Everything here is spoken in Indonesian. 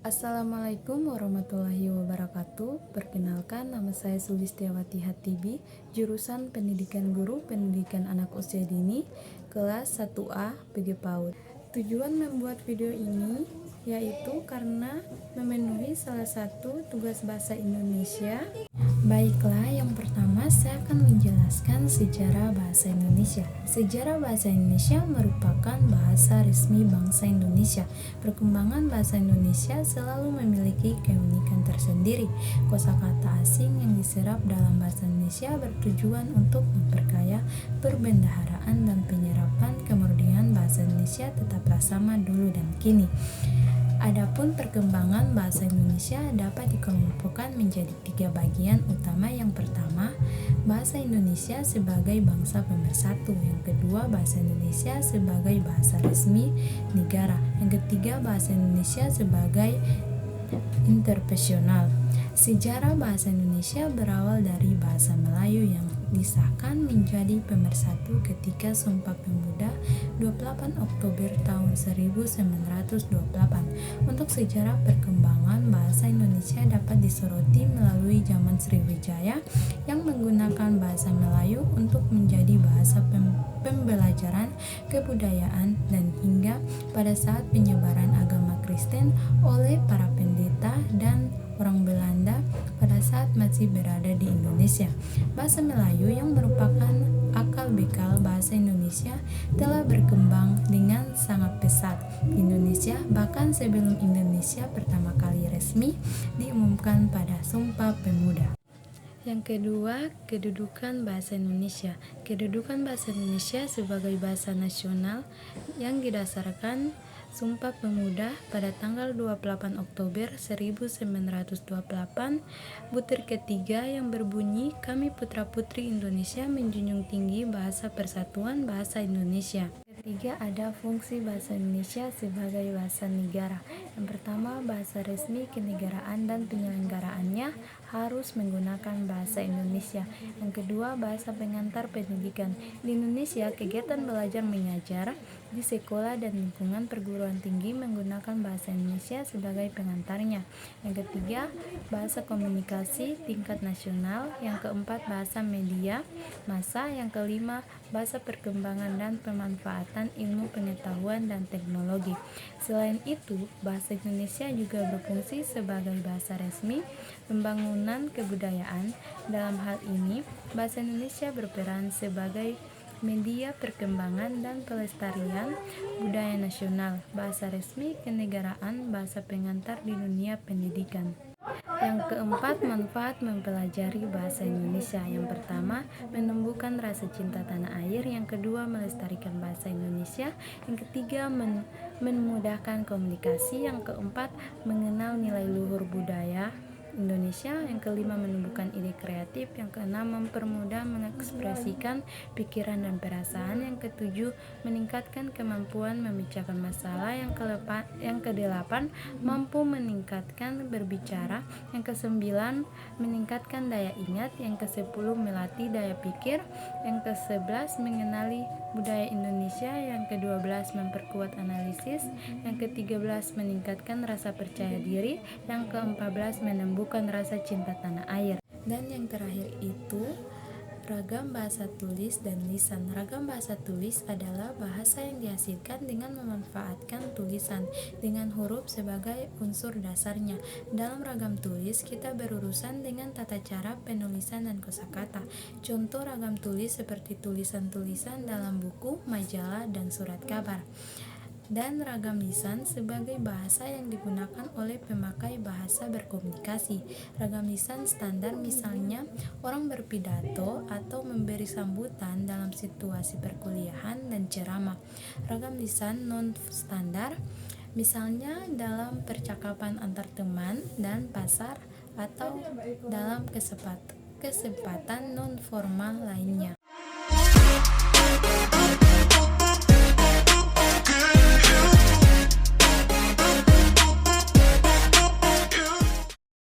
Assalamualaikum warahmatullahi wabarakatuh. Perkenalkan, nama saya Sulistiawati Hatibi, jurusan Pendidikan Guru, Pendidikan Anak Usia Dini, kelas 1A PG PAUD. Tujuan membuat video ini yaitu karena memenuhi salah satu tugas bahasa Indonesia. Baiklah, yang pertama saya akan menjelaskan sejarah bahasa Indonesia. Sejarah bahasa Indonesia merupakan bahasa resmi bangsa Indonesia. Perkembangan bahasa Indonesia selalu memiliki keunikan tersendiri. Kosakata asing yang diserap dalam bahasa Indonesia bertujuan untuk memperkaya perbendaharaan dan penyerapan kemurnian bahasa Indonesia tetaplah sama dulu dan kini. Adapun perkembangan bahasa Indonesia dapat dikelompokkan menjadi 3 bagian utama. Yang pertama, bahasa Indonesia sebagai bangsa pemersatu. Yang kedua, bahasa Indonesia sebagai bahasa resmi negara. Yang ketiga, bahasa Indonesia sebagai interpersonal. Sejarah bahasa Indonesia berawal dari bahasa Melayu yang disahkan menjadi pemersatu ketika Sumpah Pemuda 28 Oktober tahun 1928. Untuk sejarah perkembangan bahasa Indonesia dapat disoroti melalui zaman Sriwijaya yang menggunakan bahasa Melayu untuk menjadi bahasa pembelajaran kebudayaan dan hingga pada saat penyebaran agama Kristen oleh para pendeta dan orang Belanda pada saat masih berada di Indonesia. Bahasa Melayu yang merupakan akal bekal bahasa Indonesia telah berkembang dengan sangat pesat di Indonesia, bahkan sebelum Indonesia pertama kali resmi diumumkan pada Sumpah Pemuda. Yang kedua, kedudukan bahasa Indonesia. Kedudukan bahasa Indonesia sebagai bahasa nasional yang didasarkan Sumpah Pemuda pada tanggal 28 Oktober 1928, butir ketiga yang berbunyi, "Kami putra-putri Indonesia menjunjung tinggi bahasa persatuan bahasa Indonesia." Ketiga, ada fungsi bahasa Indonesia sebagai bahasa negara. Yang pertama, bahasa resmi kenegaraan dan penyelenggaraannya harus menggunakan bahasa Indonesia. Yang kedua, bahasa pengantar pendidikan. Di Indonesia, kegiatan belajar mengajar di sekolah dan lingkungan perguruan tinggi menggunakan bahasa Indonesia sebagai pengantarnya. Yang ketiga, bahasa komunikasi tingkat nasional. Yang keempat, bahasa media massa. Yang kelima, bahasa perkembangan dan pemanfaatan ilmu pengetahuan dan teknologi. Selain itu, bahasa Indonesia juga berfungsi sebagai bahasa resmi pembangunan kebudayaan. Dalam hal ini, bahasa Indonesia berperan sebagai media perkembangan dan pelestarian budaya nasional, bahasa resmi kenegaraan, bahasa pengantar di dunia pendidikan. Yang keempat, manfaat mempelajari bahasa Indonesia. Yang pertama, menumbuhkan rasa cinta tanah air. Yang kedua, melestarikan bahasa Indonesia. Yang ketiga, memudahkan komunikasi. Yang keempat, mengenal nilai luhur budaya Indonesia. Yang kelima, menumbuhkan ide kreatif. Yang keenam, mempermudah mengekspresikan pikiran dan perasaan. Yang ketujuh, meningkatkan kemampuan memecahkan masalah. Yang kedelapan, mampu meningkatkan berbicara. Yang kesembilan, meningkatkan daya ingat. Yang kesepuluh, melatih daya pikir. Yang kesebelas, mengenali budaya Indonesia. Yang kedua belas, memperkuat analisis. Yang ketiga belas, meningkatkan rasa percaya diri. Yang keempat belas, menumbuhkan rasa cinta tanah air. Dan yang terakhir itu ragam bahasa tulis dan lisan. Ragam bahasa tulis adalah bahasa yang dihasilkan dengan memanfaatkan tulisan dengan huruf sebagai unsur dasarnya. Dalam ragam tulis, kita berurusan dengan tata cara penulisan dan kosakata. Contoh ragam tulis seperti tulisan-tulisan dalam buku, majalah, dan surat kabar. Dan ragam lisan sebagai bahasa yang digunakan oleh pemakai bahasa berkomunikasi. Ragam lisan standar misalnya orang berpidato atau memberi sambutan dalam situasi perkuliahan dan ceramah. Ragam lisan non standar misalnya dalam percakapan antar teman dan pasar atau dalam kesempatan non formal lainnya.